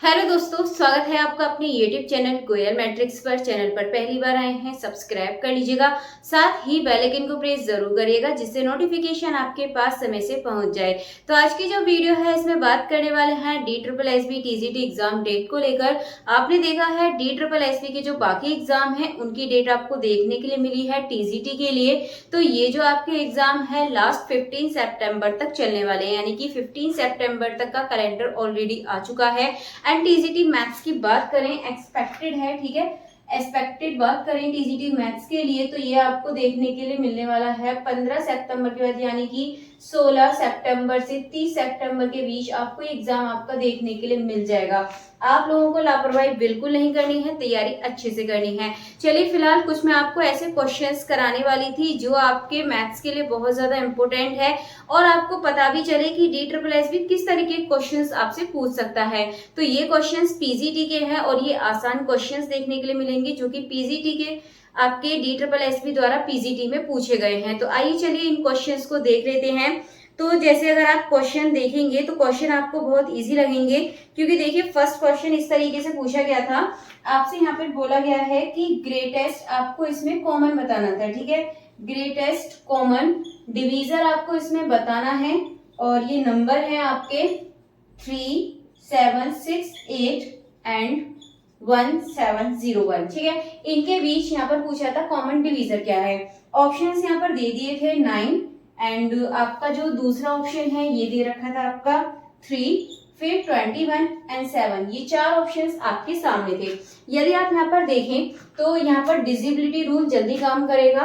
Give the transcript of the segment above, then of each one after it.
Hello दोस्तों, स्वागत है आपका अपने YouTube चैनल गोयल मैट्रिक्स पर। चैनल पर पहली बार आए हैं, सब्सक्राइब कर लीजिएगा। साथ ही बेल आइकन को प्रेस जरूर करिएगा, जिससे नोटिफिकेशन आपके पास समय से पहुंच जाए। तो आज की जो वीडियो है, इसमें बात करने वाले हैं DSSB TGT एग्जाम डेट को लेकर। आपने देखा है DSSB के जो बाकी एग्जाम है, उनकी डेट आपको देखने के लिए मिली है TGT के लिए। तो ये जो आपके एग्जाम है लास्ट 15 सितंबर तक चलने वाले हैं, यानी कि 15 सितंबर तक का कैलेंडर ऑलरेडी आ चुका है। एंड टीजीटी मैथ्स की बात करें, एक्सपेक्टेड है, ठीक है, एक्सपेक्टेड बात करें टीजीटी मैथ्स के लिए, तो ये आपको देखने के लिए मिलने वाला है 15 सितंबर के बाद, यानी कि 16 सितंबर से 30 सितंबर के बीच आपको एग्जाम आपका देखने के लिए मिल जाएगा। आप लोगों को लापरवाही बिल्कुल नहीं करनी है, तैयारी अच्छे से करनी है। चलिए, फिलहाल कुछ मैं आपको ऐसे क्वेश्चंस कराने वाली थी जो आपके मैथ्स के लिए बहुत ज्यादा इंपॉर्टेंट है, और आपको पता भी चले कि DSSB किस तरीके के क्वेश्चंस आपसे पूछ सकता है। तो ये क्वेश्चंस पीजीटी के हैं, और ये आसान क्वेश्चंस देखने के लिए मिलेंगे जो कि पीजीटी के आपके DSSB द्वारा पीजीटी में पूछे गए हैं। तो आइए चलिए इन क्वेश्चंस को देख लेते हैं। तो जैसे अगर आप क्वेश्चन देखेंगे तो क्वेश्चन आपको बहुत इजी लगेंगे, क्योंकि देखिए फर्स्ट क्वेश्चन इस तरीके से पूछा गया था। आपसे यहाँ पे बोला गया है कि ग्रेटेस्ट आपको इसमें कॉमन बताना था, ठीक है, ग्रेटेस्ट कॉमन डिवीजर आपको इसमें बताना है। और ये नंबर है आपके 3, 7, 6, 8 एंड 1701, ठीक है। इनके बीच यहाँ पर पूछा था कॉमन डिवीजर क्या है। ऑप्शंस यहाँ पर दे दिए थे 9, एंड आपका जो दूसरा ऑप्शन है ये दे रखा था आपका 3, फिर 21 एंड 7। ये चार ऑप्शंस आपके सामने थे। यदि आप यहाँ पर देखें तो यहाँ पर डिजिबिलिटी रूल जल्दी काम करेगा।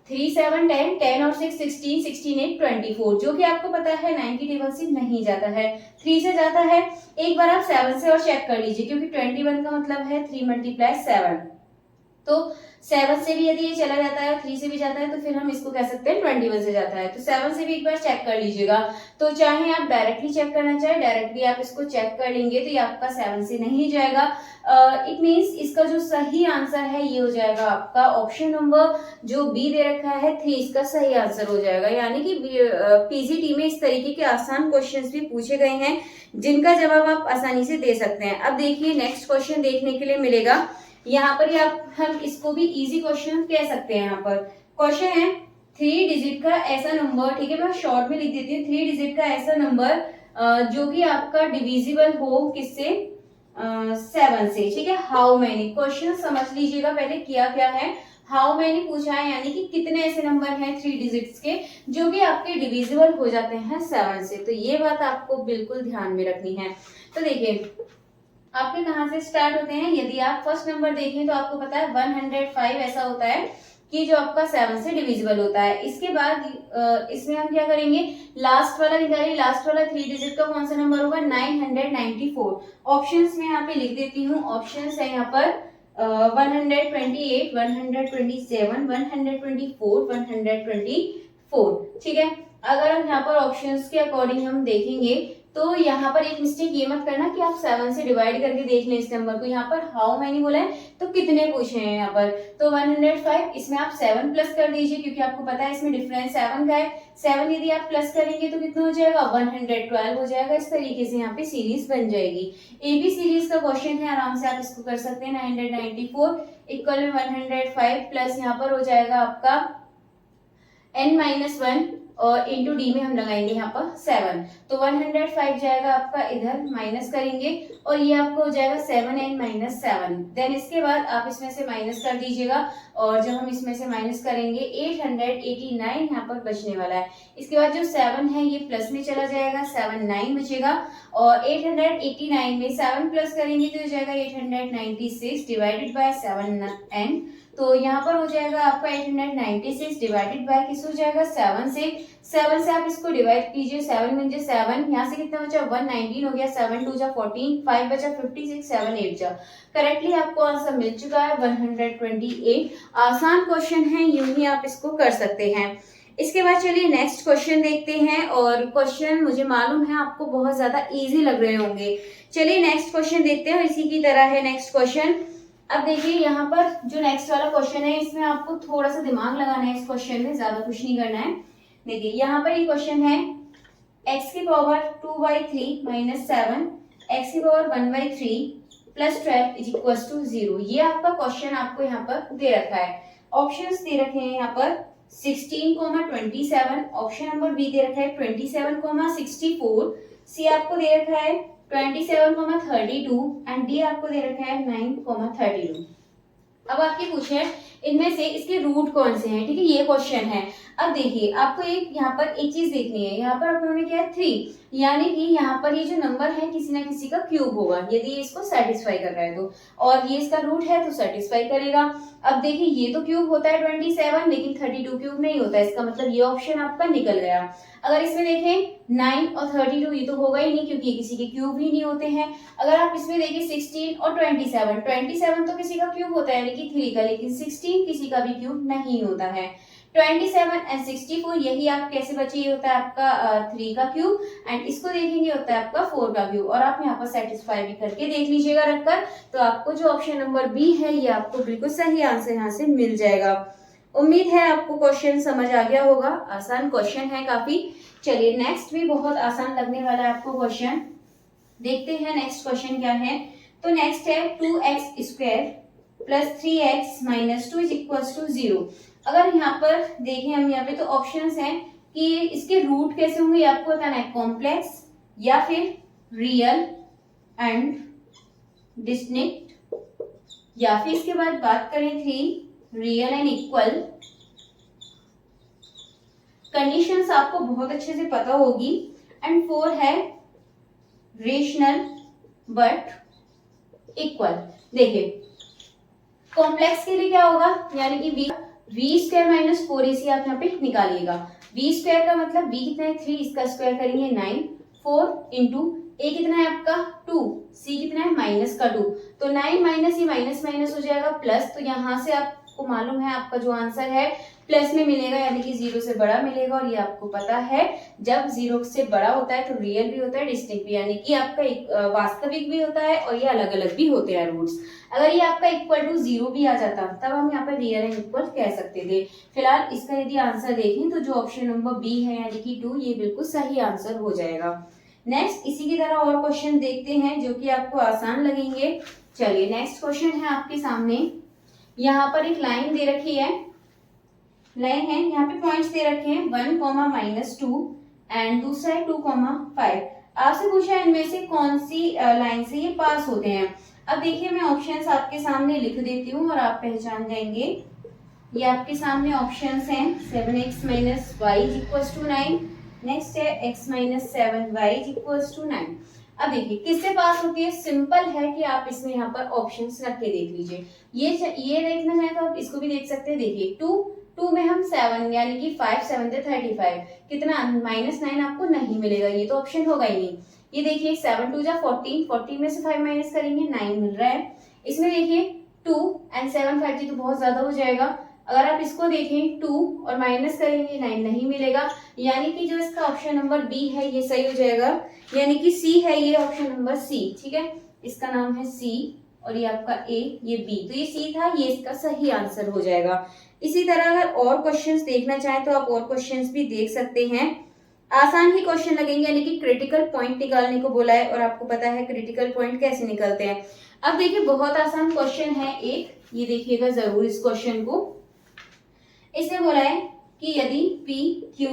3, 7, 10, 10 और 6, 16, 16, 8, 24, जो कि आपको पता है 9 की टेबल से नहीं जाता है, 3 से जाता है। एक बार आप 7 से और चेक कर लीजिए, क्योंकि 21 का मतलब है 3 × 7। तो 7 से भी यदि ये चला जाता है, 3 से भी जाता है, तो फिर हम इसको कह सकते हैं 21 से जाता है। तो 7 से भी एक बार चेक कर लीजिएगा। तो चाहे आप डायरेक्टली चेक करना चाहे, डायरेक्टली आप इसको चेक कर लेंगे तो ये आपका 7 से नहीं जाएगा। इट मीन्स इसका जो सही आंसर है ये हो जाएगा आपका ऑप्शन नंबर जो बी दे रखा है 3, इसका सही आंसर हो जाएगा। यानी कि पीजीटी में इस तरीके के आसान क्वेश्चंस भी पूछे गए हैं, जिनका जवाब आप आसानी से दे सकते हैं। अब देखिए नेक्स्ट क्वेश्चन देखने के लिए मिलेगा। यहाँ पर हम इसको भी इजी क्वेश्चन कह सकते हैं। यहाँ पर क्वेश्चन है 3 डिजिट का ऐसा नंबर, ठीक है, मैं शॉर्ट में लिख देती हूँ। 3 डिजिट का ऐसा नंबर जो कि आपका डिविजिबल हो किससे, 7 से, ठीक है। हाउ मैनी, क्वेश्चन समझ लीजिएगा पहले किया क्या है। हाउ मैनी पूछा है, यानी कि कितने ऐसे नंबर हैं 3 डिजिट्स के जो कि आपके डिविजिबल हो जाते हैं 7 से। तो ये बात आपको बिल्कुल ध्यान में रखनी है। तो देखिए आपके कहाँ से स्टार्ट होते हैं। यदि आप फर्स्ट नंबर देखें तो आपको पता है 105 ऐसा होता है कि जो आपका 7 से डिविजिबल होता है। इसके बाद इसमें हम क्या करेंगे, लास्ट वाला निकालिए। लास्ट वाला 3 डिजिट का कौन सा नंबर होगा, 994। ऑप्शंस में यहाँ पे लिख देती हूँ। ऑप्शंस है यहाँ पर 128, 127, 124, 124, ठीक है। अगर हम यहाँ पर ऑप्शंस के अकॉर्डिंग हम देखेंगे तो यहाँ पर एक मिस्टेक ये मत करना कि आप 7 से डिवाइड करके देख लें इस नंबर को। यहाँ पर हाउ मैनी बोला है तो कितने पूछे हैं यहाँ पर, तो 105, इसमें आप 7 प्लस कर दीजिए, क्योंकि आपको पता है इसमें डिफरेंस 7 का है। 7 यदि आप प्लस करेंगे तो कितना हो जाएगा, 112 हो जाएगा। इस तरीके से यहाँ पे सीरीज बन जाएगी। AB सीरीज का क्वेश्चन है, आराम से आप इसको कर सकते हैं। 994 इक्वल में 105 प्लस यहाँ पर हो जाएगा आपका n-1 और इंटू डी में हम लगाएंगे यहाँ पर 7, तो 105 जाएगा आपका, इधर माइनस करेंगे और ये आपको हो जाएगा 7n-7। देन इसके बाद आप इसमें से माइनस कर दीजिएगा, और जब हम इसमें से माइनस करेंगे 889 यहाँ पर बचने वाला है। इसके बाद जो 7 है ये प्लस में चला जाएगा, 7 बचेगा, और 889 में 7 प्लस करेंगे तो हो जाएगा 896 डिवाइडेड बाय 7n। तो यहाँ पर हो जाएगा आपका 896 डिवाइडेड बाय किस हो जाएगा, 7 से। 7 से आप इसको डिवाइड कीजिए, 7 × 7, यहाँ से कितना बचा, 119 हो गया, 7 2 जा 14, 5 बचा 56, 7 8 जा। करेक्टली आपको आंसर मिल चुका है 128। आसान क्वेश्चन है, यूं ही आप इसको कर सकते हैं। इसके बाद चलिए नेक्स्ट क्वेश्चन देखते हैं, और क्वेश्चन मुझे मालूम है आपको बहुत ज्यादा इजी लग रहे होंगे। चलिए नेक्स्ट क्वेश्चन देखते हैं, इसी की तरह है नेक्स्ट क्वेश्चन। अब देखिए यहाँ पर जो नेक्स्ट वाला क्वेश्चन है, इसमें आपको थोड़ा सा दिमाग लगाना है। इस क्वेश्चन में ज्यादा कुछ नहीं करना है। देखिए यहाँ पर ये क्वेश्चन है x की पावर 2/3 - 7 x की power 1/3 plus 12 is equal to 0। ये आपका क्वेश्चन आपको यहाँ पर दे रखा है। ऑप्शंस दे रखे हैं यहाँ पर 16, 27, ऑप्शन नंबर बी दे रखा है 27, 64, सी आपको दे रखा है 27, 32 एंड डी आपको दे रखा है 9, 32। अब आपके पूछे इनमें से इसके रूट कौन से हैं, ठीक है, ये क्वेश्चन है। अब देखिए आपको एक यहाँ पर एक चीज देखनी है, यहाँ पर अपने क्या है 3, यानी कि यहाँ पर ये जो नंबर है किसी ना किसी का क्यूब होगा यदि ये इसको सेटिस्फाई कर रहा है तो, और ये इसका रूट है तो सेटिस्फाई करेगा। अब देखिए ये तो क्यूब होता है 27 लेकिन 32 क्यूब नहीं होता है, इसका मतलब ये ऑप्शन आपका निकल गया। अगर इसमें देखें 9 और 32 ये तो होगा ही नहीं क्योंकि ये किसी के क्यूब ही नहीं होते हैं। अगर आप इसमें देखें 16 और 27 तो किसी का क्यूब होता है यानी कि 3 का, लेकिन 16 किसी का भी क्यूब नहीं होता है। 27 एंड 64 यही आप कैसे बचे, ये होता है आपका 3 का क्यूब एंड इसको देखेंगे होता है आपका 4 का क्यूब, और आप यहाँ पर सेटिस्फाई भी करके देख लीजिएगा रखकर, तो आपको जो ऑप्शन नंबर बी है ये आपको बिल्कुल सही आंसर यहाँ से मिल जाएगा। उम्मीद है आपको क्वेश्चन समझ आ गया होगा, आसान क्वेश्चन है काफी। चलिए नेक्स्ट भी बहुत आसान लगने वाला है आपको क्वेश्चन, देखते हैं नेक्स्ट क्वेश्चन क्या है। तो नेक्स्ट है 2x² plus 3x minus 2 is equal to 0। अगर यहाँ पर देखें हम यहाँ पे तो ऑप्शंस हैं कि इसके रूट कैसे होंगे, आपको बताना है कॉम्प्लेक्स या फिर रियल एंड डिस्टिंक्ट, या फिर इसके बाद बात करें 3 रियल एंड इक्वल। कंडीशंस आपको बहुत अच्छे से पता होगी। एंड 4 है रेशनल बट इक्वल। देखिए कॉम्प्लेक्स के लिए क्या होगा, यानी कि v² माइनस 4ac आप यहाँ पे निकालिएगा। v² का मतलब v कितना है 3, इसका स्क्वायर करेंगे 9, 4 इंटू a कितना है आपका 2, c कितना है माइनस का 2, तो 9 माइनस ये माइनस माइनस हो जाएगा प्लस, तो यहाँ से आपको मालूम है आपका जो आंसर है प्लस में मिलेगा यानी कि 0 से बड़ा मिलेगा, और ये आपको पता है जब 0 से बड़ा होता है तो रियल भी होता है डिस्टिंक्ट भी, यानी कि आपका वास्तविक भी होता है और ये अलग अलग भी होते हैं रूट्स। अगर ये आपका इक्वल टू 0 भी आ जाता तब हम यहाँ पर रियल एंड इक्वल कह सकते थे। फिलहाल इसका यदि आंसर देखें तो जो ऑप्शन नंबर बी है यानी कि 2 ये बिल्कुल सही आंसर हो जाएगा। नेक्स्ट इसी की तरह और क्वेश्चन देखते हैं जो कि आपको आसान लगेंगे। चलिए नेक्स्ट क्वेश्चन है आपके सामने, यहाँ पर एक लाइन दे रखी है, लाइन है यहाँ पे पॉइंट्स दे रखे हैं 1, -2 एंड दूसरा है 2, 5। आपसे पूछा है इनमें से कौन सी लाइन से ये पास होते हैं। अब देखिए मैं ऑप्शंस आपके सामने लिख देती हूँ और आप पहचान जाएंगे। ये आपके सामने ऑप्शंस हैं 7x - y = 9, नेक्स्ट है x - 7y = 9। अब देखिए किससे पास होती है, सिंपल है कि आप इसमें यहाँ पर ऑप्शंस रख के देख लीजिए। ये देखना चाहे तो आप इसको भी देख सकते हैं। देखिए 2 में हम 7 यानी कि 5 7 35, कितना -9 आपको नहीं मिलेगा, ये तो ऑप्शन होगा ही नहीं। ये देखिए 7 2 जा 14, 14 में से 5 माइनस करेंगे 9 मिल रहा है। इसमें देखिए 2 एंड 7 5 जी तो बहुत ज्यादा हो जाएगा। अगर आप इसको देखें 2 और माइनस करेंगे 9 नहीं मिलेगा, यानी कि जो इसका ऑप्शन नंबर बी है ये सही हो जाएगा, यानी कि सी है ये ऑप्शन नंबर सी, ठीक है, इसका नाम है सी और ये आपका ए, ये बी, तो ये सी था, ये इसका सही आंसर हो जाएगा। इसी तरह अगर और क्वेश्चंस देखना चाहें तो आप और क्वेश्चंस भी देख सकते हैं। आसान ही क्वेश्चन लगेंगे, यानी कि क्रिटिकल पॉइंट निकालने को बोला है और आपको पता है क्रिटिकल पॉइंट कैसे निकलते हैं। अब देखिए बहुत आसान क्वेश्चन है एक, ये देखिएगा जरूर इस क्वेश्चन को। इसमें बोला है कि यदि P, Q,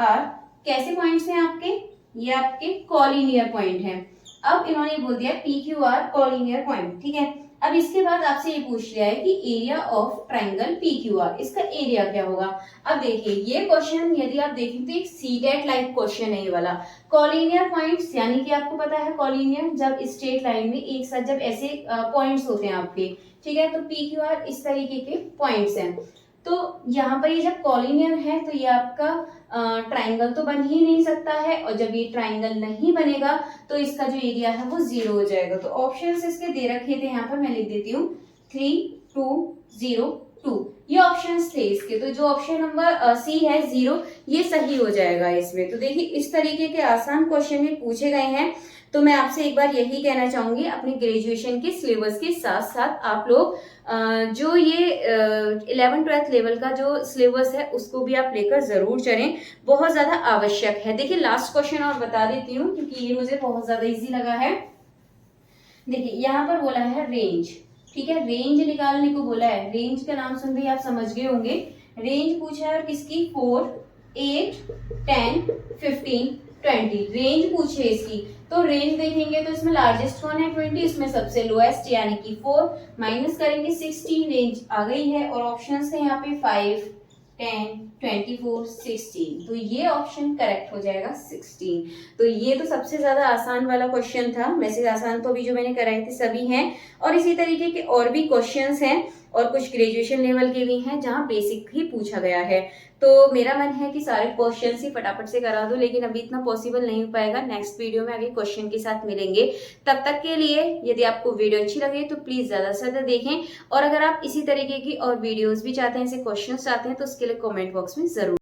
R कैसे पॉइंट्स हैं आपके, ये आपके कॉलिनियर पॉइंट हैं। अब इन्होंने बोल दिया P, Q, R collinear point, ठीक है। अब इसके बाद आपसे ये पूछ लिया है कि एरिया ऑफ ट्राइंगल PQR, इसका एरिया क्या होगा। अब देखिए ये क्वेश्चन यदि आप देखें तो एक सीटेट लाइक क्वेश्चन है ये वाला। कॉलिनियर पॉइंट्स यानी कि आपको पता है कॉलिनियर जब स्ट्रेट लाइन में एक साथ जब ऐसे पॉइंट्स होते हैं आपके, ठीक है, तो PQR इस तरीके के पॉइंट्स हैं। तो यहाँ पर ये जब कॉलिनियर है तो ये आपका ट्राइंगल तो बन ही नहीं सकता है, और जब ये ट्राइंगल नहीं बनेगा तो इसका जो एरिया है वो 0 हो जाएगा। तो ऑप्शंस इसके दे रखे थे, यहाँ पर मैं लिख देती हूँ 3 2 0 2, ये ऑप्शंस थे इसके। तो जो ऑप्शन नंबर सी है 0 ये सही हो जाएगा इसमें। तो देखिए इस तरीके के आसान क्वेश्चन में पूछे गए हैं। तो मैं आपसे एक बार यही कहना चाहूंगी, अपने ग्रेजुएशन के सिलेबस के साथ साथ आप लोग जो ये 11th-12th लेवल का जो सिलेबस है उसको भी आप लेकर जरूर चलें, बहुत ज्यादा आवश्यक है। देखिए लास्ट क्वेश्चन और बता देती हूँ क्योंकि ये मुझे बहुत ज्यादा इजी लगा है। देखिए यहाँ पर बोला है रेंज, ठीक है, रेंज निकालने को बोला है। रेंज का नाम सुन भी आप समझ गए होंगे। रेंज पूछा है और किसकी, 4, 8, 10, 15, 20 रेंज पूछे इसकी। तो रेंज देखेंगे तो इसमें लार्जेस्ट कौन है, 20, इसमें सबसे लोएस्ट यानी कि 4, माइनस करेंगे 60, रेंज आ गई है। और ऑप्शंस थे यहाँ पे 5, 10, 24, 16, तो ये ऑप्शन करेक्ट हो जाएगा 16। तो ये तो सबसे ज्यादा आसान वाला क्वेश्चन था। वैसे आसान तो अभी जो मैंने कराए थे सभी हैं, और इसी तरीके के और भी क्वेश्चंस हैं और कुछ ग्रेजुएशन लेवल के भी हैं जहां बेसिक ही पूछा गया है। तो मेरा मन है कि सारे क्वेश्चंस ही फटाफट से करा दूं, लेकिन अभी इतना पॉसिबल नहीं हो पाएगा। नेक्स्ट वीडियो में आगे क्वेश्चन के साथ मिलेंगे। तब तक के लिए यदि आपको वीडियो अच्छी लगे तो प्लीज ज्यादा से ज्यादा देखें, और अगर आप इसी तरीके की और वीडियोस भी चाहते हैं, ऐसे क्वेश्चंस चाहते हैं, तो उसके लिए कमेंट बॉक्स में जरूर